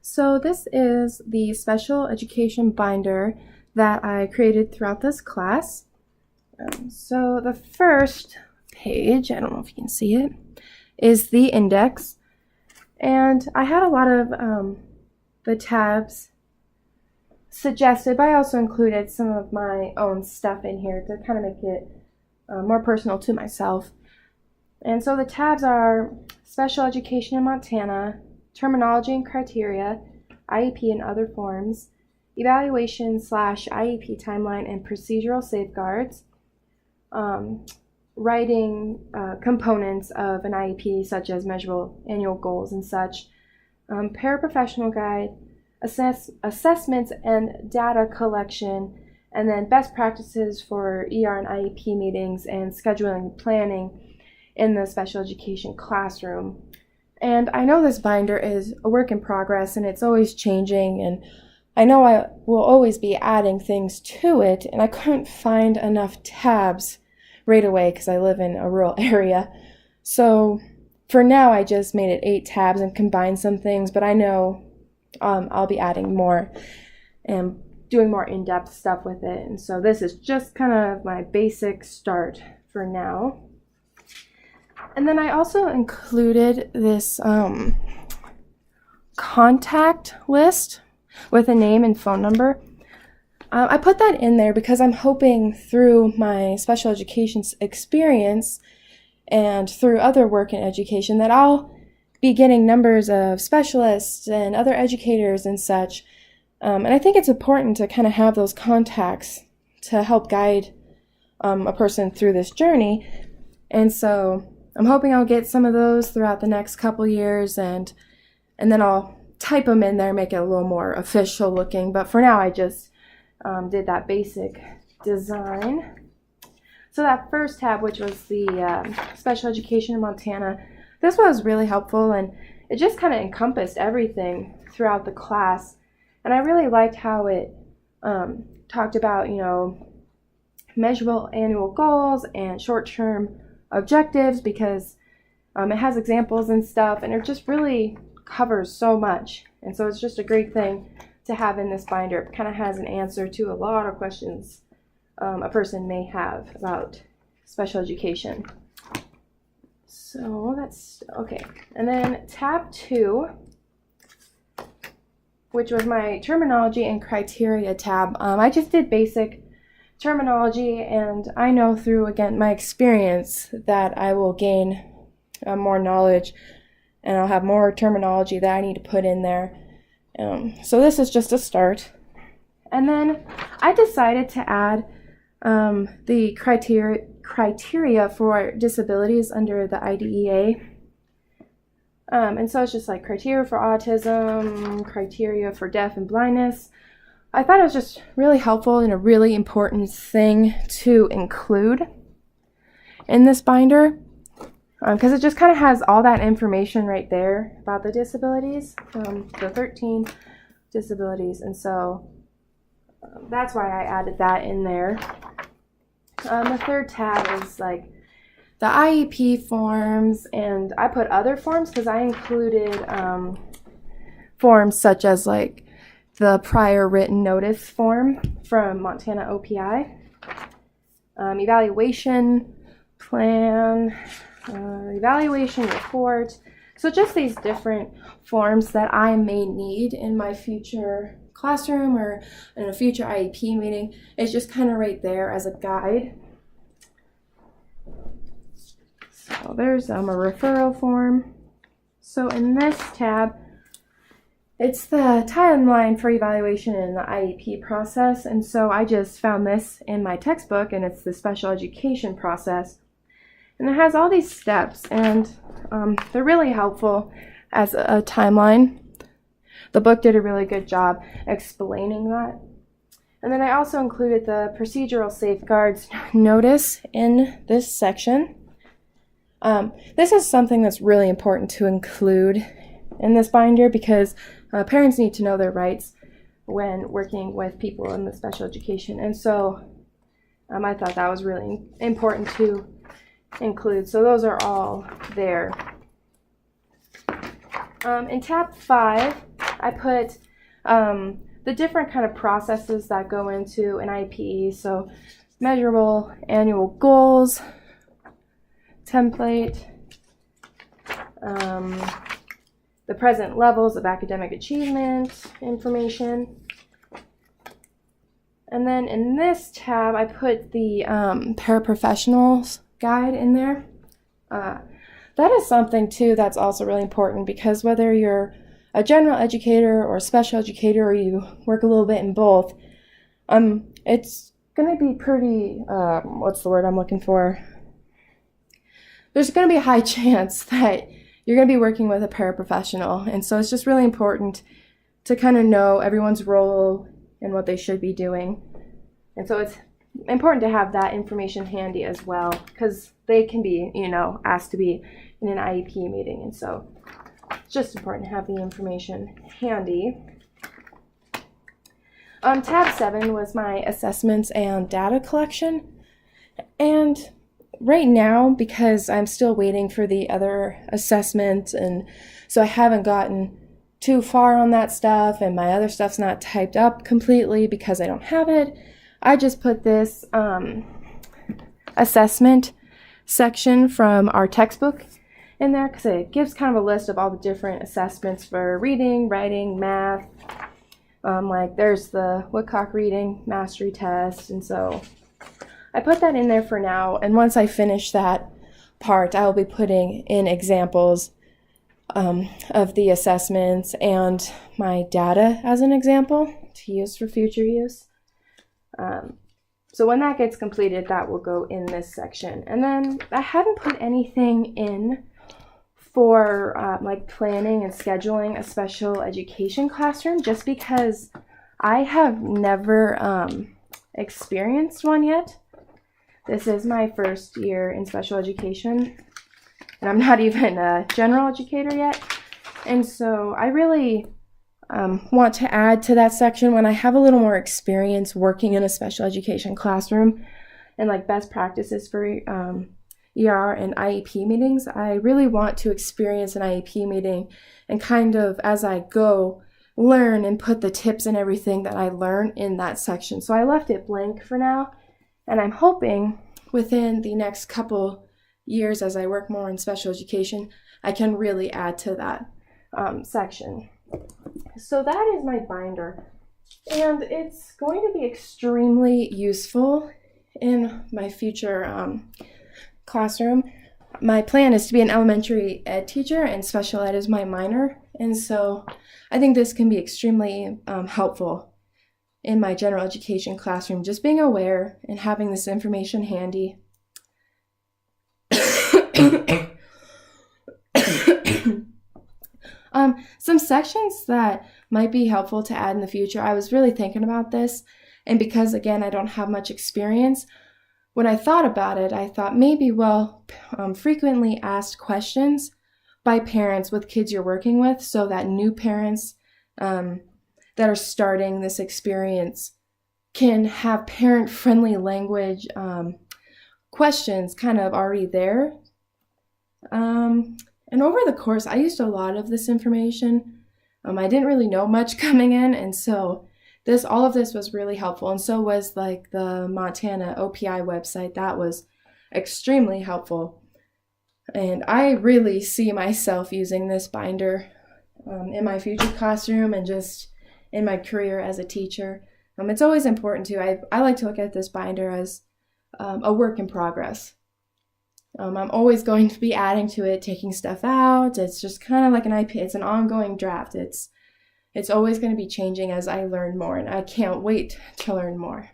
So this is the special education binder that I created throughout this class. So the first page, I don't know if you can see it, is the index. And I had a lot of the tabs suggested, but I also included some of my own stuff in here to kind of make it more personal to myself. And so the tabs are Special Education in Montana, Terminology and Criteria, IEP and Other Forms, Evaluation/IEP Timeline and Procedural Safeguards, writing components of an IEP such as measurable annual goals and such, paraprofessional guide, assessments and data collection, and then best practices for ER and IEP meetings and scheduling planning in the special education classroom. And I know this binder is a work in progress and it's always changing, and I know I will always be adding things to it, and I couldn't find enough tabs right away because I live in a rural area. So for now I just made it 8 tabs and combined some things, but I know I'll be adding more and doing more in-depth stuff with it. And so this is just kind of my basic start for now. And then I also included this contact list with a name and phone number. I put that in there because I'm hoping through my special education experience and through other work in education that I'll be getting numbers of specialists and other educators and such. And I think it's important to kind of have those contacts to help guide a person through this journey. And so I'm hoping I'll get some of those throughout the next couple years, and then I'll type them in there, make it a little more official looking. But for now, I just did that basic design. So that first tab, which was the Special Education in Montana, this was really helpful, and it just kind of encompassed everything throughout the class. And I really liked how it talked about, measurable annual goals and short-term objectives, because it has examples and stuff, and it just really covers so much. And so it's just a great thing to have in this binder. It kind of has an answer to a lot of questions a person may have about special education. So that's okay. And then tab 2, which was my terminology and criteria tab. I just did basic terminology, and I know through, again, my experience that I will gain more knowledge, and I'll have more terminology that I need to put in there. So this is just a start. And then I decided to add the criteria for disabilities under the IDEA. And so it's just like criteria for autism, criteria for deaf and blindness. I thought it was just really helpful and a really important thing to include in this binder, because it just kind of has all that information right there about the disabilities, the 13 disabilities, and so that's why I added that in there. The third tab is like the IEP forms, and I put other forms because I included forms such as like the prior written notice form from Montana OPI, evaluation plan, evaluation report. So just these different forms that I may need in my future classroom or in a future IEP meeting. It's just kind of right there as a guide. So there's a referral form. So in this tab, it's the timeline for evaluation in the IEP process, and so I just found this in my textbook, and it's the special education process. And it has all these steps, and they're really helpful as a timeline. The book did a really good job explaining that. And then I also included the procedural safeguards notice in this section. This is something that's really important to include in this binder because parents need to know their rights when working with people in the special education. And so I thought that was really important to include. So those are all there. In tab 5, I put the different kind of processes that go into an IEP. So measurable annual goals, template, the present levels of academic achievement information. And then in this tab, I put the paraprofessionals guide in there. That is something too that's also really important, because whether you're a general educator or a special educator, or you work a little bit in both, it's going to be pretty, what's the word I'm looking for? There's going to be a high chance that you're going to be working with a paraprofessional. And so it's just really important to kind of know everyone's role and what they should be doing. And so it's important to have that information handy as well, because they can be, asked to be in an IEP meeting. And so it's just important to have the information handy. Tab 7 was my assessments and data collection. And right now, because I'm still waiting for the other assessment, and so I haven't gotten too far on that stuff, and my other stuff's not typed up completely because I don't have it, I just put this assessment section from our textbook in there, because it gives kind of a list of all the different assessments for reading, writing, math. Like there's the Woodcock Reading Mastery Test, and so I put that in there for now. And once I finish that part, I'll be putting in examples of the assessments and my data as an example to use for future use. So when that gets completed, that will go in this section. And then I haven't put anything in for like planning and scheduling a special education classroom, just because I have never experienced one yet. This is my first year in special education, and I'm not even a general educator yet. And so I really want to add to that section when I have a little more experience working in a special education classroom, and like best practices for ER and IEP meetings. I really want to experience an IEP meeting and kind of, as I go, learn and put the tips and everything that I learn in that section. So I left it blank for now, and I'm hoping within the next couple years, as I work more in special education, I can really add to that section. So that is my binder, and it's going to be extremely useful in my future classroom. My plan is to be an elementary ed teacher, and special ed is my minor, and so I think this can be extremely helpful in my general education classroom, just being aware and having this information handy. Some sections that might be helpful to add in the future. I was really thinking about this, and because again I don't have much experience, when I thought about it, I thought maybe, frequently asked questions by parents with kids you're working with, so that new parents that are starting this experience can have parent-friendly language questions kind of already there. And over the course, I used a lot of this information. I didn't really know much coming in, and so all of this was really helpful. And so was like the Montana OPI website. That was extremely helpful. And I really see myself using this binder in my future classroom and just in my career as a teacher. It's always important too. I like to look at this binder as a work in progress. I'm always going to be adding to it, taking stuff out. It's just kind of like an IP. It's an ongoing draft. It's always going to be changing as I learn more, and I can't wait to learn more.